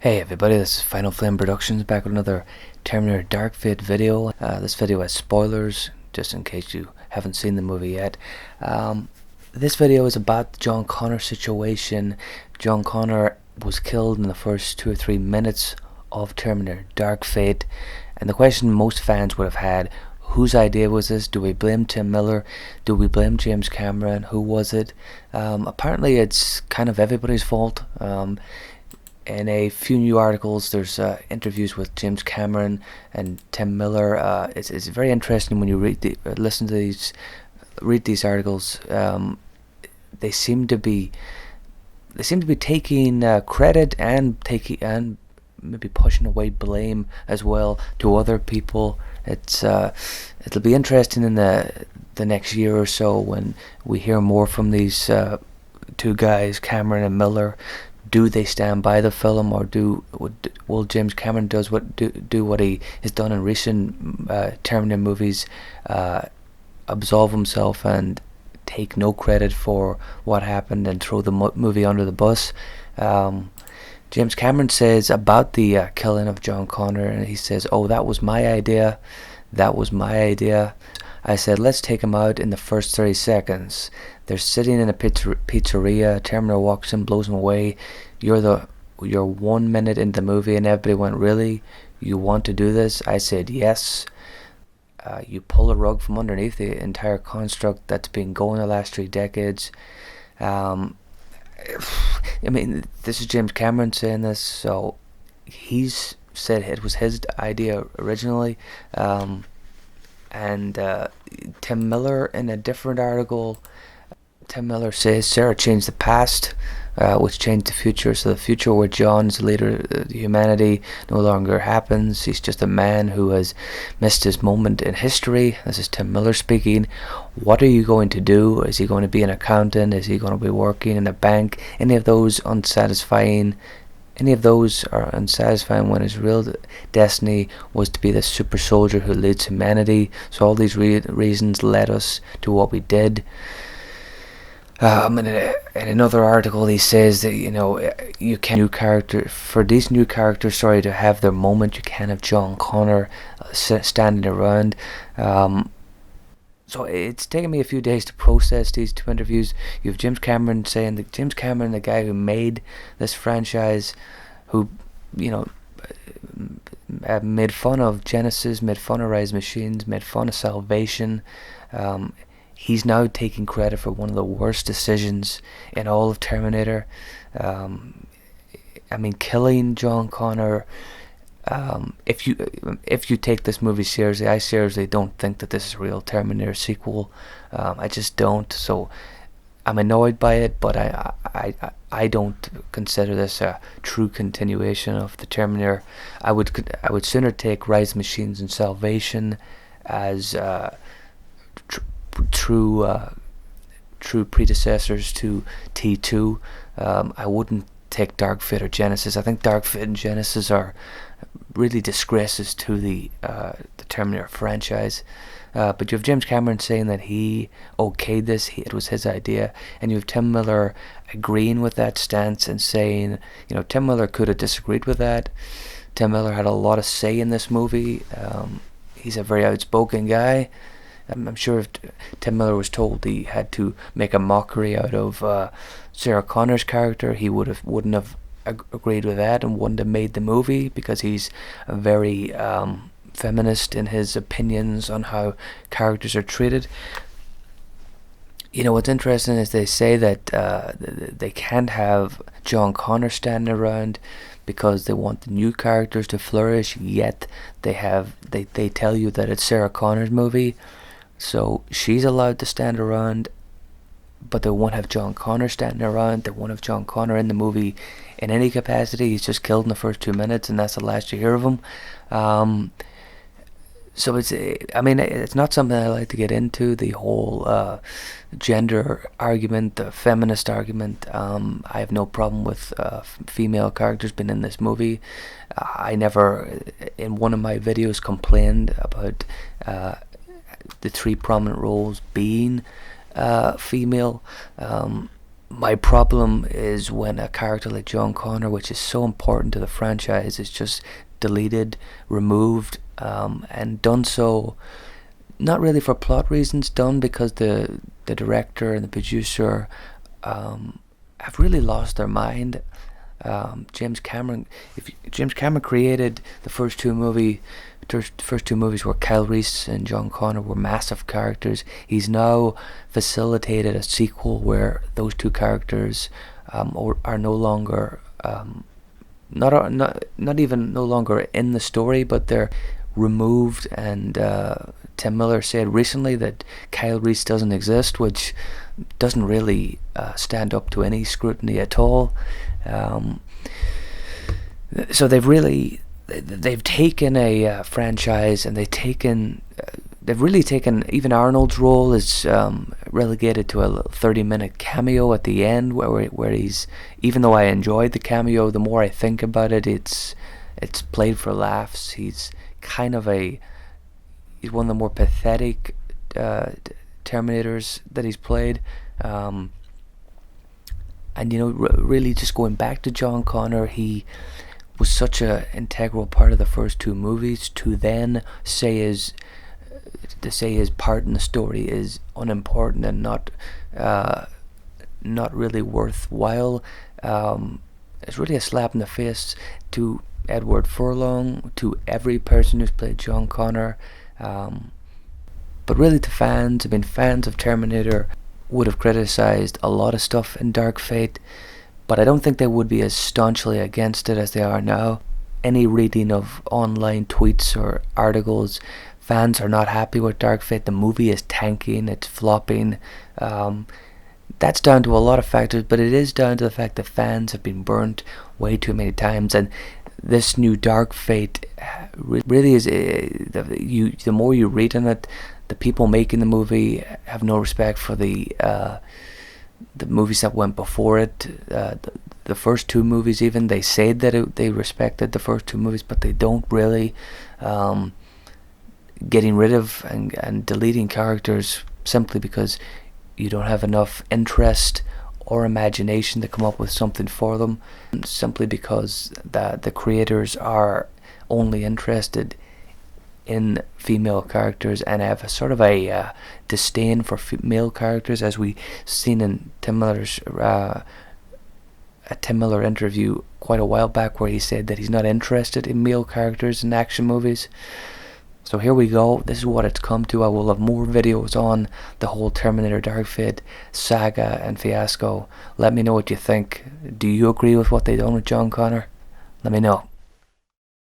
Hey everybody, this is Final Flame Productions back with another Terminator Dark Fate video. This video has spoilers, just in case you haven't seen the movie yet. This video is about the John Connor situation. John Connor was killed in the first 2 or 3 minutes of Terminator Dark Fate, and the question most fans would have had: whose idea was this? Do we blame Tim Miller? Do we blame James Cameron? Who was it? Apparently it's kind of everybody's fault. In a few new articles, there's interviews with James Cameron and Tim Miller. It's very interesting when you read these articles. They seem to be taking credit and maybe pushing away blame as well to other people. It'll be interesting in the next year or so when we hear more from these two guys, Cameron and Miller. Do they stand by the film, or will James Cameron do what he has done in recent Terminator movies, absolve himself and take no credit for what happened and throw the movie under the bus? James Cameron says about the killing of John Connor, and he says, "Oh, that was my idea. That was my idea. I said, let's take him out in the first 30 seconds. They're sitting in a pizzeria. Terminator walks in, blows him away. You're 1 minute into the movie, and everybody went, really? You want to do this? I said, yes. You pull a rug from underneath the entire construct that's been going the last 3 decades. I mean, this is James Cameron saying this, so he's said it was his idea originally. And Tim Miller, in a different article, Tim Miller says Sarah changed the past, which changed the future. So the future where John's the leader of humanity no longer happens. He's just a man who has missed his moment in history. This is Tim Miller speaking. What are you going to do? Is he going to be an accountant? Is he going to be working in a bank? Any of those are unsatisfying when his real destiny was to be the super soldier who leads humanity. So all these reasons led us to what we did. In another article, he says that you can't these new characters to have their moment. You can't have John Connor standing around. So it's taken me a few days to process these 2 interviews. You have James Cameron saying that James Cameron, the guy who made this franchise, who made fun of Genesis, made fun of Rise Machines, made fun of Salvation. He's now taking credit for one of the worst decisions in all of Terminator. Killing John Connor. If you take this movie seriously, I seriously don't think that this is a real Terminator sequel. I just don't. So I'm annoyed by it, but I don't consider this a true continuation of the Terminator. I would sooner take Rise Machines and Salvation as true predecessors to T2. I wouldn't take Dark Fate or Genesis. I think Dark Fate and Genesis are really disgraces to the Terminator franchise. But you have James Cameron saying that he okayed this, it was his idea, and you have Tim Miller agreeing with that stance and saying, Tim Miller could have disagreed with that. Tim Miller had a lot of say in this movie. He's a very outspoken guy. I'm sure if Tim Miller was told he had to make a mockery out of Sarah Connor's character, he wouldn't have agreed with that and wouldn't have made the movie, because he's a very feminist in his opinions on how characters are treated. What's interesting is they say that they can't have John Connor standing around because they want the new characters to flourish, yet they tell you that it's Sarah Connor's movie, so she's allowed to stand around, but they won't have John Connor standing around. They won't have John Connor in the movie in any capacity. He's just killed in the first 2 minutes, and that's the last you hear of him. So it's not something I like to get into, the whole gender argument, the feminist argument. I have no problem with female characters being in this movie. I never, in one of my videos, complained about the 3 prominent roles being female. My problem is when a character like John Connor, which is so important to the franchise, is just deleted, removed, and done so not really for plot reasons, done because the director and the producer have really lost their mind. James Cameron, if James Cameron created the first two movies where Kyle Reese and John Connor were massive characters. He's now facilitated a sequel where those two characters are no longer not even no longer in the story, but they're removed. And Tim Miller said recently that Kyle Reese doesn't exist, which doesn't really stand up to any scrutiny at all. So they've taken a franchise, and they've really taken, even Arnold's role is relegated to a 30-minute cameo at the end, where he's, even though I enjoyed the cameo, the more I think about it, it's played for laughs. He's one of the more pathetic Terminators that he's played. And really just going back to John Connor, he was such a integral part of the first two movies. To then say his part in the story is unimportant and not really worthwhile, it's really a slap in the face to Edward Furlong, to every person who's played John Connor, but really to fans. I mean, fans of Terminator would have criticized a lot of stuff in Dark Fate, but I don't think they would be as staunchly against it as they are now. Any reading of online tweets or articles, fans are not happy with Dark Fate. The movie is tanking, it's flopping. That's down to a lot of factors, but it is down to the fact that fans have been burnt way too many times, and this new Dark Fate really is, the more you read on it, the people making the movie have no respect for the movies that went before it. The first two movies, even, they said that they respected the first two movies, but they don't really. Getting rid of and deleting characters simply because you don't have enough interest or imagination to come up with something for them, simply because the creators are only interested in female characters and have a sort of a disdain for male characters, as we seen in Tim Miller's a Tim Miller interview quite a while back, where he said that he's not interested in male characters in action movies. So here we go, this is what it's come to. I will have more videos on the whole Terminator Dark Fate saga and fiasco. Let me know what you think. Do you agree with what they done with John Connor? Let me know.